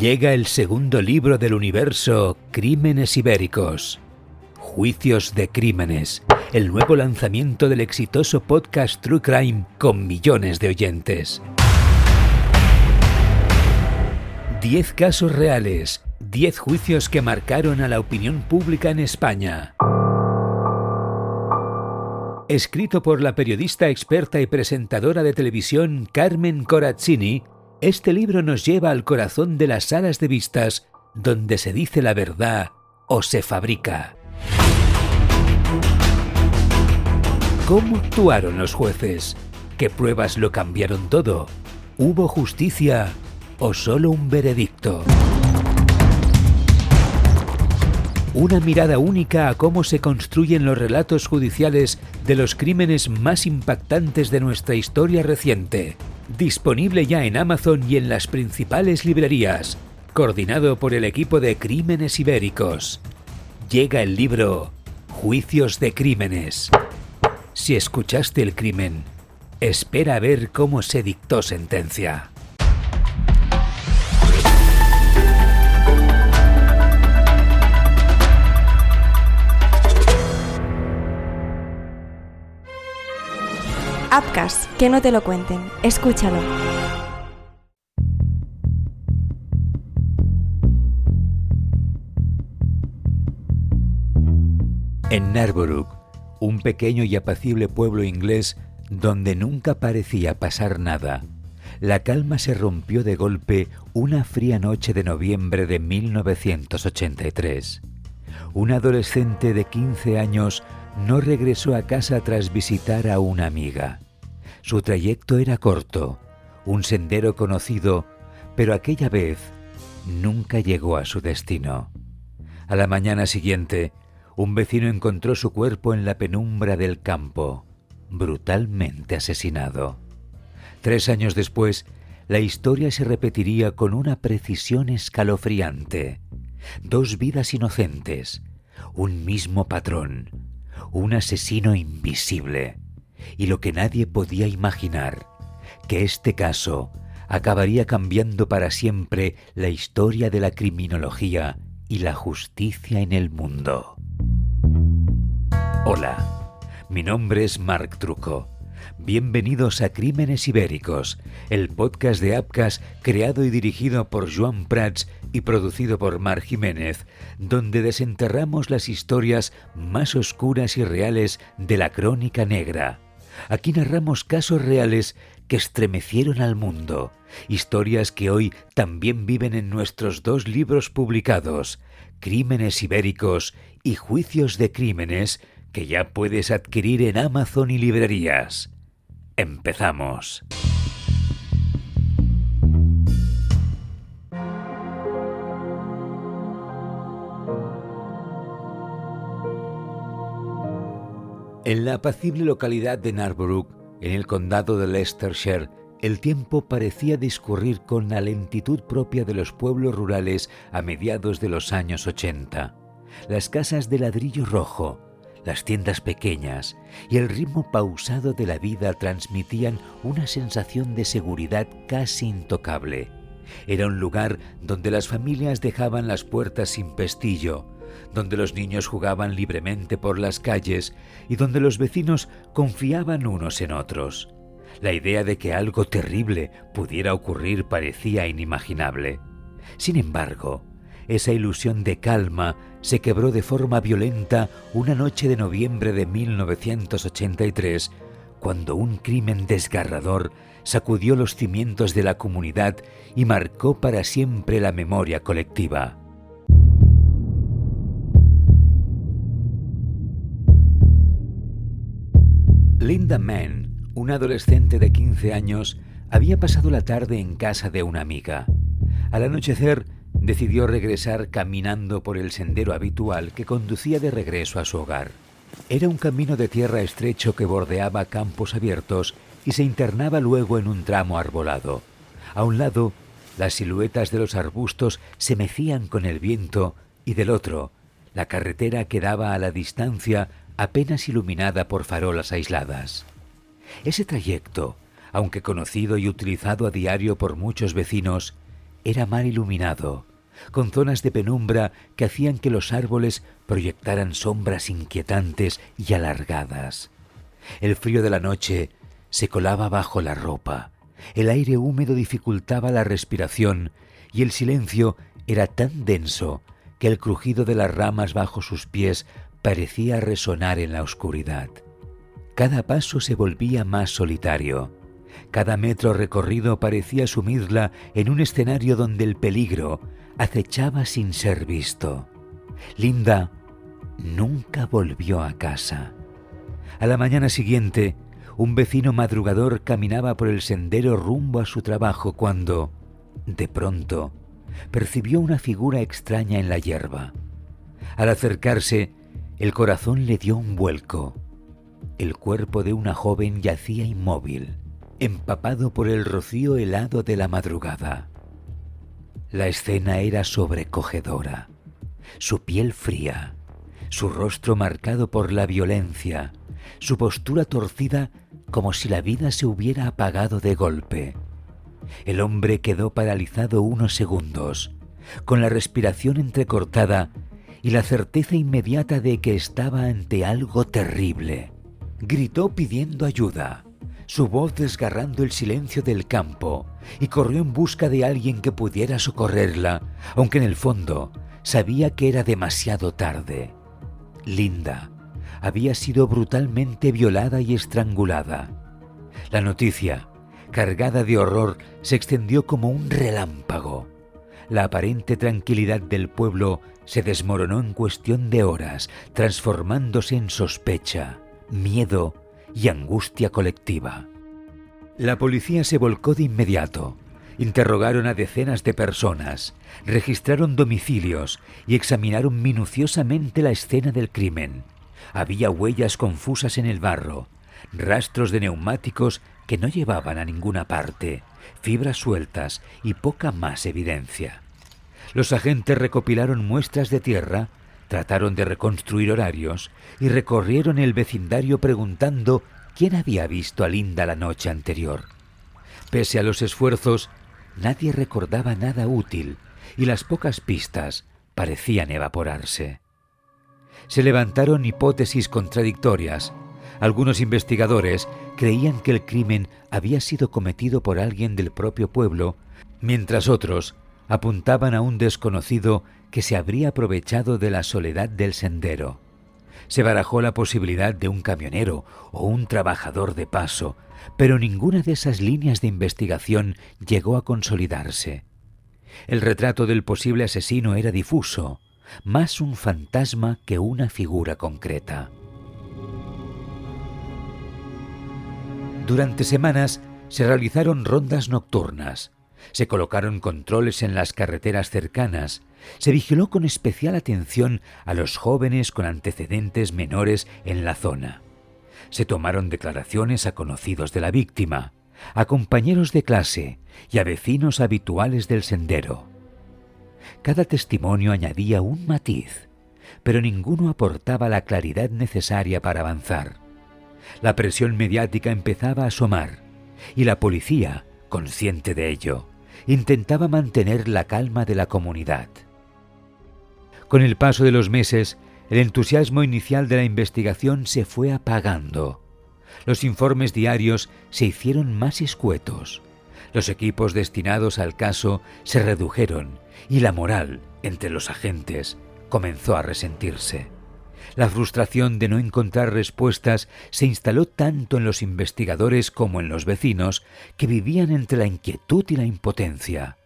Llega el segundo libro del universo Crímenes Ibéricos. Juicios de Crímenes, el nuevo lanzamiento del exitoso podcast True Crime con millones de oyentes. 10 casos reales, 10 juicios que marcaron a la opinión pública en España. Escrito por la periodista experta y presentadora de televisión Carmen Corazzini, este libro nos lleva al corazón de las salas de vistas, donde se dice la verdad o se fabrica. ¿Cómo actuaron los jueces? ¿Qué pruebas lo cambiaron todo? ¿Hubo justicia o solo un veredicto? Una mirada única a cómo se construyen los relatos judiciales de los crímenes más impactantes de nuestra historia reciente. Disponible ya en Amazon y en las principales librerías. Coordinado por el equipo de Crímenes Ibéricos. Llega el libro Juicios de Crímenes. Si escuchaste el crimen, espera a ver cómo se dictó sentencia. Apcas, que no te lo cuenten. Escúchalo. En Narborough, un pequeño y apacible pueblo inglés donde nunca parecía pasar nada, la calma se rompió de golpe una fría noche de noviembre de 1983. Un adolescente de 15 años no regresó a casa tras visitar a una amiga. Su trayecto era corto, un sendero conocido, pero aquella vez nunca llegó a su destino. A la mañana siguiente, un vecino encontró su cuerpo en la penumbra del campo, brutalmente asesinado. 3 años después, la historia se repetiría con una precisión escalofriante. 2 vidas inocentes, un mismo patrón, un asesino invisible. Y lo que nadie podía imaginar, que este caso acabaría cambiando para siempre la historia de la criminología y la justicia en el mundo. Hola, mi nombre es Marc Trucco. Bienvenidos a Crímenes Ibéricos, el podcast de Apcas creado y dirigido por Joan Prats y producido por Marc Jiménez, donde desenterramos las historias más oscuras y reales de la crónica negra. Aquí narramos casos reales que estremecieron al mundo, historias que hoy también viven en nuestros 2 libros publicados, Crímenes Ibéricos y Juicios de Crímenes, que ya puedes adquirir en Amazon y librerías. ¡Empezamos! En la apacible localidad de Narborough, en el condado de Leicestershire, el tiempo parecía discurrir con la lentitud propia de los pueblos rurales a mediados de los años 80. Las casas de ladrillo rojo, las tiendas pequeñas y el ritmo pausado de la vida transmitían una sensación de seguridad casi intocable. Era un lugar donde las familias dejaban las puertas sin pestillo, donde los niños jugaban libremente por las calles y donde los vecinos confiaban unos en otros. La idea de que algo terrible pudiera ocurrir parecía inimaginable. Sin embargo, esa ilusión de calma se quebró de forma violenta una noche de noviembre de 1983, cuando un crimen desgarrador sacudió los cimientos de la comunidad y marcó para siempre la memoria colectiva. Linda Mann, una adolescente de 15 años, había pasado la tarde en casa de una amiga. Al anochecer, decidió regresar caminando por el sendero habitual que conducía de regreso a su hogar. Era un camino de tierra estrecho que bordeaba campos abiertos y se internaba luego en un tramo arbolado. A un lado, las siluetas de los arbustos se mecían con el viento y del otro, la carretera quedaba a la distancia apenas iluminada por farolas aisladas. Ese trayecto, aunque conocido y utilizado a diario por muchos vecinos, era mal iluminado, con zonas de penumbra que hacían que los árboles proyectaran sombras inquietantes y alargadas. El frío de la noche se colaba bajo la ropa, el aire húmedo dificultaba la respiración y el silencio era tan denso que el crujido de las ramas bajo sus pies parecía resonar en la oscuridad. Cada paso se volvía más solitario. Cada metro recorrido parecía sumirla en un escenario donde el peligro acechaba sin ser visto. Linda nunca volvió a casa. A la mañana siguiente, un vecino madrugador caminaba por el sendero rumbo a su trabajo cuando, de pronto, percibió una figura extraña en la hierba. Al acercarse, el corazón le dio un vuelco. El cuerpo de una joven yacía inmóvil, empapado por el rocío helado de la madrugada. La escena era sobrecogedora. Su piel fría, su rostro marcado por la violencia, su postura torcida como si la vida se hubiera apagado de golpe. El hombre quedó paralizado unos segundos, con la respiración entrecortada y la certeza inmediata de que estaba ante algo terrible. Gritó pidiendo ayuda, su voz desgarrando el silencio del campo, y corrió en busca de alguien que pudiera socorrerla, aunque en el fondo sabía que era demasiado tarde. Linda había sido brutalmente violada y estrangulada. La noticia, cargada de horror, se extendió como un relámpago. La aparente tranquilidad del pueblo se desmoronó en cuestión de horas, transformándose en sospecha, miedo y angustia colectiva. La policía se volcó de inmediato. Interrogaron a decenas de personas, registraron domicilios y examinaron minuciosamente la escena del crimen. Había huellas confusas en el barro, rastros de neumáticos que no llevaban a ninguna parte, fibras sueltas y poca más evidencia. Los agentes recopilaron muestras de tierra, trataron de reconstruir horarios y recorrieron el vecindario preguntando quién había visto a Linda la noche anterior. Pese a los esfuerzos, nadie recordaba nada útil y las pocas pistas parecían evaporarse. Se levantaron hipótesis contradictorias. Algunos investigadores creían que el crimen había sido cometido por alguien del propio pueblo, mientras otros apuntaban a un desconocido que se habría aprovechado de la soledad del sendero. Se barajó la posibilidad de un camionero o un trabajador de paso, pero ninguna de esas líneas de investigación llegó a consolidarse. El retrato del posible asesino era difuso, más un fantasma que una figura concreta. Durante semanas se realizaron rondas nocturnas, se colocaron controles en las carreteras cercanas, se vigiló con especial atención a los jóvenes con antecedentes menores en la zona. Se tomaron declaraciones a conocidos de la víctima, a compañeros de clase y a vecinos habituales del sendero. Cada testimonio añadía un matiz, pero ninguno aportaba la claridad necesaria para avanzar. La presión mediática empezaba a asomar y la policía, consciente de ello, intentaba mantener la calma de la comunidad. Con el paso de los meses, el entusiasmo inicial de la investigación se fue apagando. Los informes diarios se hicieron más escuetos. Los equipos destinados al caso se redujeron y la moral entre los agentes comenzó a resentirse. La frustración de no encontrar respuestas se instaló tanto en los investigadores como en los vecinos, que vivían entre la inquietud y la impotencia.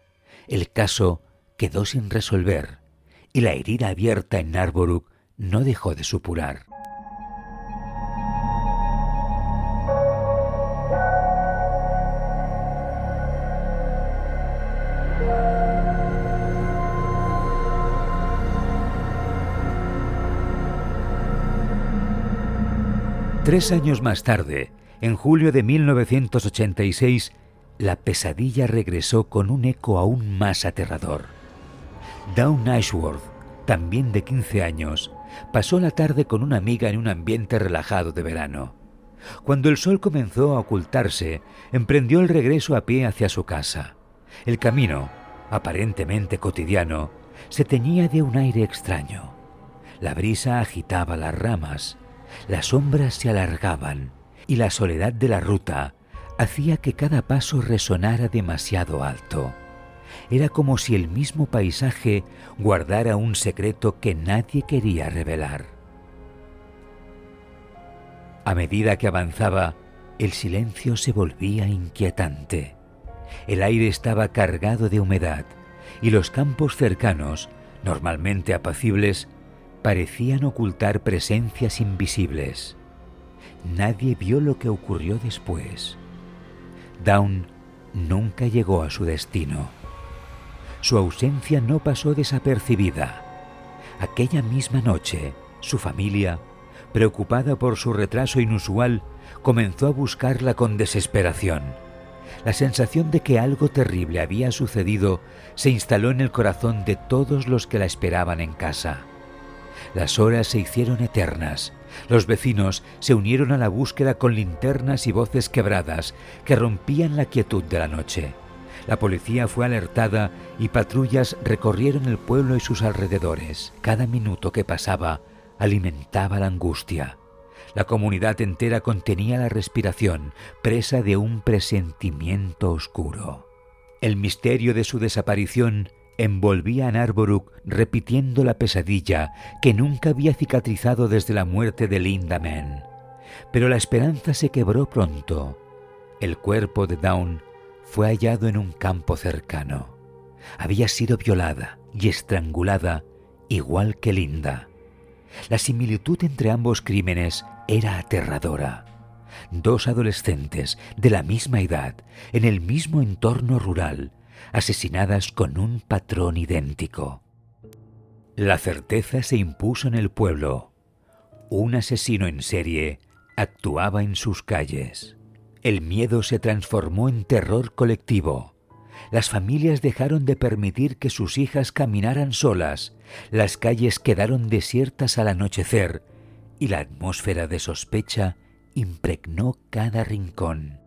El caso quedó sin resolver y la herida abierta en Narborough no dejó de supurar. Tres años más tarde, en julio de 1986, la pesadilla regresó con un eco aún más aterrador. Dawn Ashworth, también de 15 años, pasó la tarde con una amiga en un ambiente relajado de verano. Cuando el sol comenzó a ocultarse, emprendió el regreso a pie hacia su casa. El camino aparentemente cotidiano, se teñía de un aire extraño. La brisa agitaba las ramas, las sombras se alargaban y la soledad de la ruta hacía que cada paso resonara demasiado alto. Era como si el mismo paisaje guardara un secreto que nadie quería revelar. A medida que avanzaba, el silencio se volvía inquietante. El aire estaba cargado de humedad y los campos cercanos, normalmente apacibles, parecían ocultar presencias invisibles. Nadie vio lo que ocurrió después. Dawn nunca llegó a su destino. Su ausencia no pasó desapercibida. Aquella misma noche, su familia, preocupada por su retraso inusual, comenzó a buscarla con desesperación. La sensación de que algo terrible había sucedido se instaló en el corazón de todos los que la esperaban en casa. Las horas se hicieron eternas. Los vecinos se unieron a la búsqueda con linternas y voces quebradas que rompían la quietud de la noche. La policía fue alertada y patrullas recorrieron el pueblo y sus alrededores. Cada minuto que pasaba alimentaba la angustia. La comunidad entera contenía la respiración, presa de un presentimiento oscuro. El misterio de su desaparición envolvía a Narborough repitiendo la pesadilla que nunca había cicatrizado desde la muerte de Linda Mann. Pero la esperanza se quebró pronto. El cuerpo de Dawn fue hallado en un campo cercano. Había sido violada y estrangulada igual que Linda. La similitud entre ambos crímenes era aterradora. Dos adolescentes de la misma edad, en el mismo entorno rural, asesinadas con un patrón idéntico. La certeza se impuso en el pueblo. Un asesino en serie actuaba en sus calles. El miedo se transformó en terror colectivo. Las familias dejaron de permitir que sus hijas caminaran solas, las calles quedaron desiertas al anochecer y la atmósfera de sospecha impregnó cada rincón.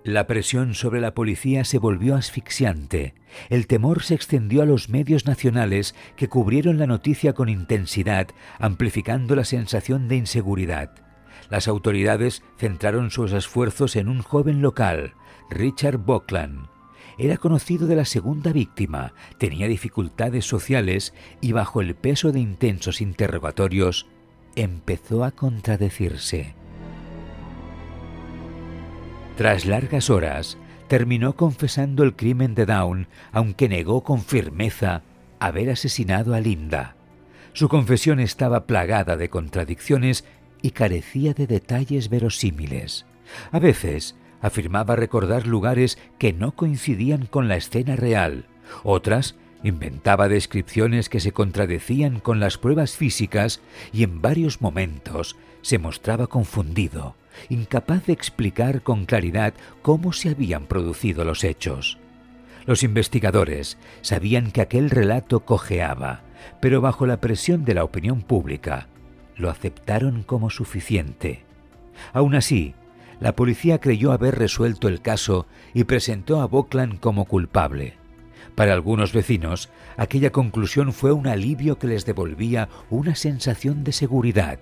La presión sobre la policía se volvió asfixiante. El temor se extendió a los medios nacionales que cubrieron la noticia con intensidad, amplificando la sensación de inseguridad. Las autoridades centraron sus esfuerzos en un joven local, Richard Buckland. Era conocido de la segunda víctima, tenía dificultades sociales y bajo el peso de intensos interrogatorios empezó a contradecirse. Tras largas horas, terminó confesando el crimen de Dawn, aunque negó con firmeza haber asesinado a Linda. Su confesión estaba plagada de contradicciones y carecía de detalles verosímiles. A veces afirmaba recordar lugares que no coincidían con la escena real. Otras inventaba descripciones que se contradecían con las pruebas físicas y en varios momentos se mostraba confundido, incapaz de explicar con claridad cómo se habían producido los hechos. Los investigadores sabían que aquel relato cojeaba, pero bajo la presión de la opinión pública, lo aceptaron como suficiente. Aún así, la policía creyó haber resuelto el caso y presentó a Buckland como culpable. Para algunos vecinos, aquella conclusión fue un alivio que les devolvía una sensación de seguridad.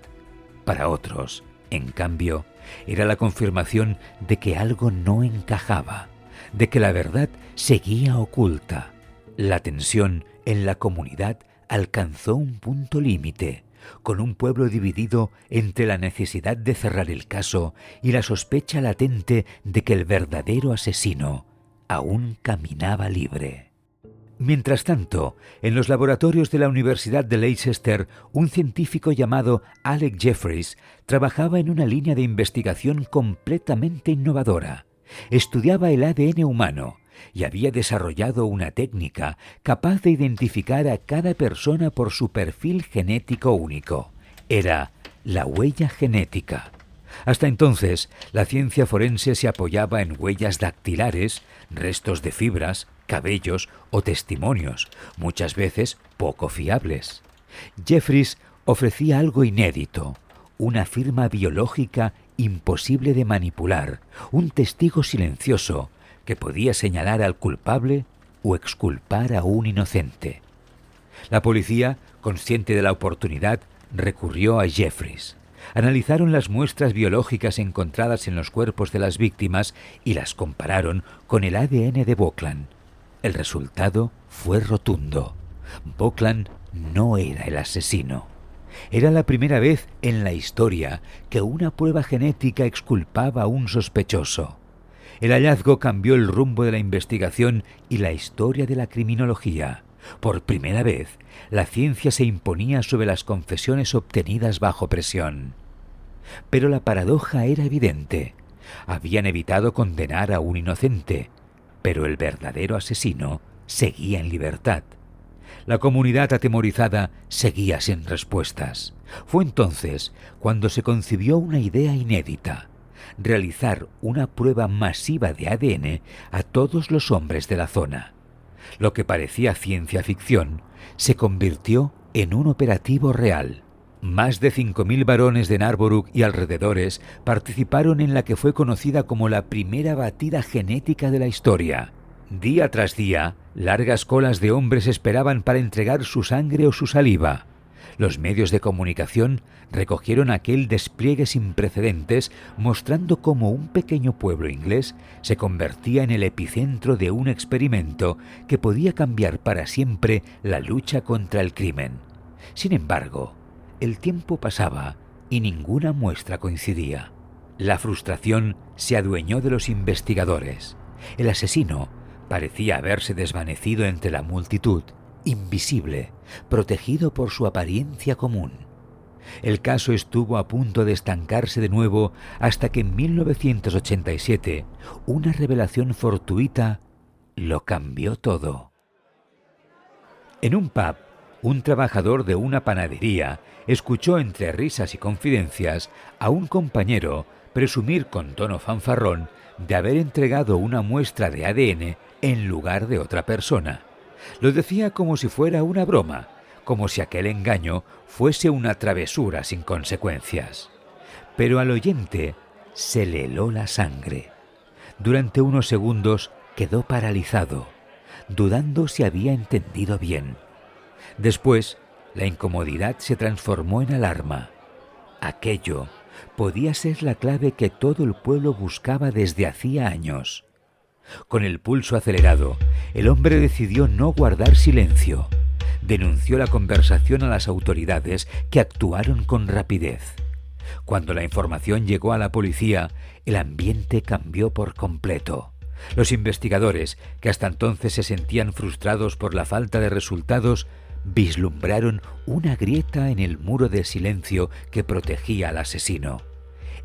Para otros, en cambio, era la confirmación de que algo no encajaba, de que la verdad seguía oculta. La tensión en la comunidad alcanzó un punto límite, con un pueblo dividido entre la necesidad de cerrar el caso y la sospecha latente de que el verdadero asesino aún caminaba libre. Mientras tanto, en los laboratorios de la Universidad de Leicester, un científico llamado Alec Jeffreys trabajaba en una línea de investigación completamente innovadora. Estudiaba el ADN humano y había desarrollado una técnica capaz de identificar a cada persona por su perfil genético único. Era la huella genética. Hasta entonces, la ciencia forense se apoyaba en huellas dactilares, restos de fibras, cabellos o testimonios, muchas veces poco fiables. Jeffreys ofrecía algo inédito, una firma biológica imposible de manipular, un testigo silencioso que podía señalar al culpable o exculpar a un inocente. La policía, consciente de la oportunidad, recurrió a Jeffries. Analizaron las muestras biológicas encontradas en los cuerpos de las víctimas y las compararon con el ADN de Buckland. El resultado fue rotundo. Buckland no era el asesino. Era la primera vez en la historia que una prueba genética exculpaba a un sospechoso. El hallazgo cambió el rumbo de la investigación y la historia de la criminología. Por primera vez, la ciencia se imponía sobre las confesiones obtenidas bajo presión. Pero la paradoja era evidente. Habían evitado condenar a un inocente, pero el verdadero asesino seguía en libertad. La comunidad atemorizada seguía sin respuestas. Fue entonces cuando se concibió una idea inédita: realizar una prueba masiva de ADN a todos los hombres de la zona. Lo que parecía ciencia ficción se convirtió en un operativo real. Más de 5.000 varones de Narborough y alrededores participaron en la que fue conocida como la primera batida genética de la historia. Día tras día, largas colas de hombres esperaban para entregar su sangre o su saliva. Los medios de comunicación recogieron aquel despliegue sin precedentes, mostrando cómo un pequeño pueblo inglés se convertía en el epicentro de un experimento que podía cambiar para siempre la lucha contra el crimen. Sin embargo, el tiempo pasaba y ninguna muestra coincidía. La frustración se adueñó de los investigadores. El asesino parecía haberse desvanecido entre la multitud, invisible, protegido por su apariencia común. El caso estuvo a punto de estancarse de nuevo hasta que en 1987 una revelación fortuita lo cambió todo. En un pub, un trabajador de una panadería escuchó entre risas y confidencias a un compañero presumir con tono fanfarrón de haber entregado una muestra de ADN en lugar de otra persona. Lo decía como si fuera una broma, como si aquel engaño fuese una travesura sin consecuencias. Pero al oyente se le heló la sangre. Durante unos segundos quedó paralizado, dudando si había entendido bien. Después, la incomodidad se transformó en alarma. Aquello podía ser la clave que todo el pueblo buscaba desde hacía años. Con el pulso acelerado, el hombre decidió no guardar silencio. Denunció la conversación a las autoridades, que actuaron con rapidez. Cuando la información llegó a la policía, el ambiente cambió por completo. Los investigadores, que hasta entonces se sentían frustrados por la falta de resultados, vislumbraron una grieta en el muro de silencio que protegía al asesino.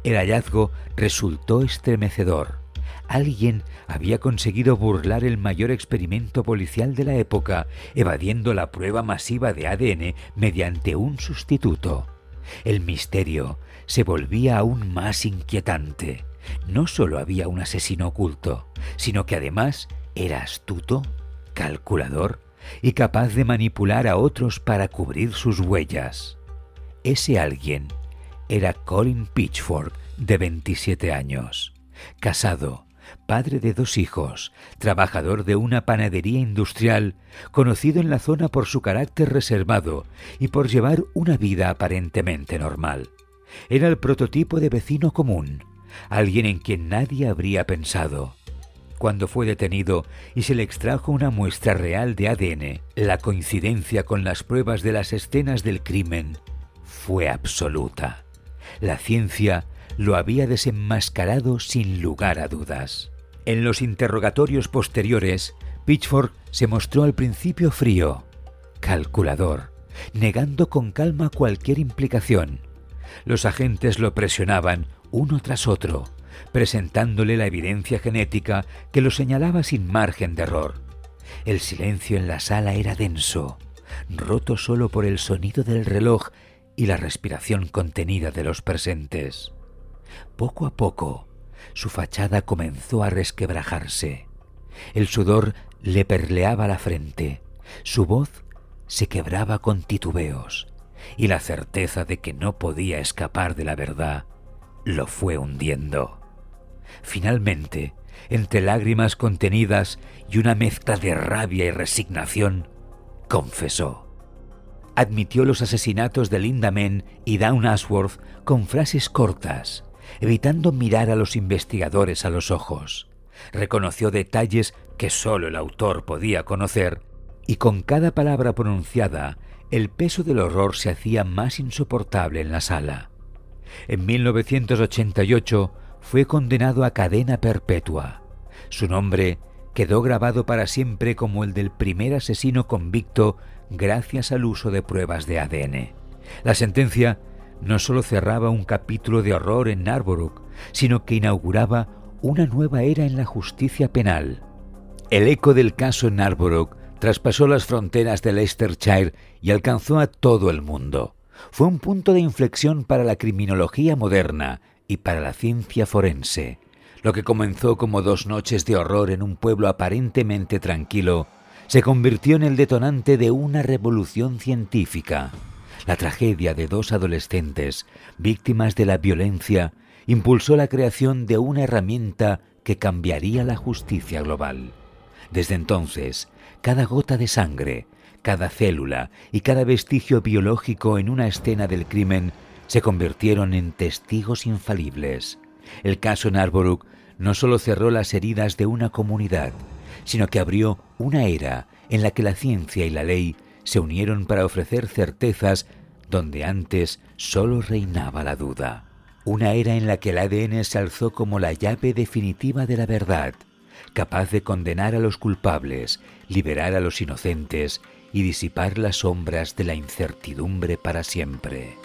El hallazgo resultó estremecedor. Alguien había conseguido burlar el mayor experimento policial de la época, evadiendo la prueba masiva de ADN mediante un sustituto. El misterio se volvía aún más inquietante. No solo había un asesino oculto, sino que además era astuto, calculador y capaz de manipular a otros para cubrir sus huellas. Ese alguien era Colin Pitchfork, de 27 años, casado, padre de 2 hijos, trabajador de una panadería industrial, conocido en la zona por su carácter reservado y por llevar una vida aparentemente normal. Era el prototipo de vecino común, alguien en quien nadie habría pensado. Cuando fue detenido y se le extrajo una muestra real de ADN, la coincidencia con las pruebas de las escenas del crimen fue absoluta. La ciencia lo había desenmascarado sin lugar a dudas. En los interrogatorios posteriores, Pitchfork se mostró al principio frío, calculador, negando con calma cualquier implicación. Los agentes lo presionaban uno tras otro, presentándole la evidencia genética que lo señalaba sin margen de error. El silencio en la sala era denso, roto solo por el sonido del reloj y la respiración contenida de los presentes. Poco a poco, su fachada comenzó a resquebrajarse. El sudor le perleaba la frente, su voz se quebraba con titubeos, y la certeza de que no podía escapar de la verdad lo fue hundiendo. Finalmente, Entre lágrimas contenidas y una mezcla de rabia y resignación, confesó. Admitió los asesinatos de Linda Mann y Dawn Ashworth con frases cortas, evitando mirar a los investigadores a los ojos. Reconoció detalles que solo el autor podía conocer, y con cada palabra pronunciada, el peso del horror se hacía más insoportable en la sala. En 1988 fue condenado a cadena perpetua. Su nombre quedó grabado para siempre como el del primer asesino convicto gracias al uso de pruebas de ADN. La sentencia no solo cerraba un capítulo de horror en Narborough, sino que inauguraba una nueva era en la justicia penal. El eco del caso en Narborough traspasó las fronteras de Leicestershire y alcanzó a todo el mundo. Fue un punto de inflexión para la criminología moderna y para la ciencia forense. Lo que comenzó como 2 noches de horror en un pueblo aparentemente tranquilo, se convirtió en el detonante de una revolución científica. La tragedia de 2 adolescentes, víctimas de la violencia, impulsó la creación de una herramienta que cambiaría la justicia global. Desde entonces, cada gota de sangre, cada célula y cada vestigio biológico en una escena del crimen se convirtieron en testigos infalibles. El caso Narborough no solo cerró las heridas de una comunidad, sino que abrió una era en la que la ciencia y la ley se unieron para ofrecer certezas donde antes solo reinaba la duda. Una era en la que el ADN se alzó como la llave definitiva de la verdad, capaz de condenar a los culpables, liberar a los inocentes y disipar las sombras de la incertidumbre para siempre.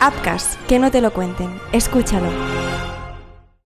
Upcast, que no te lo cuenten. Escúchalo.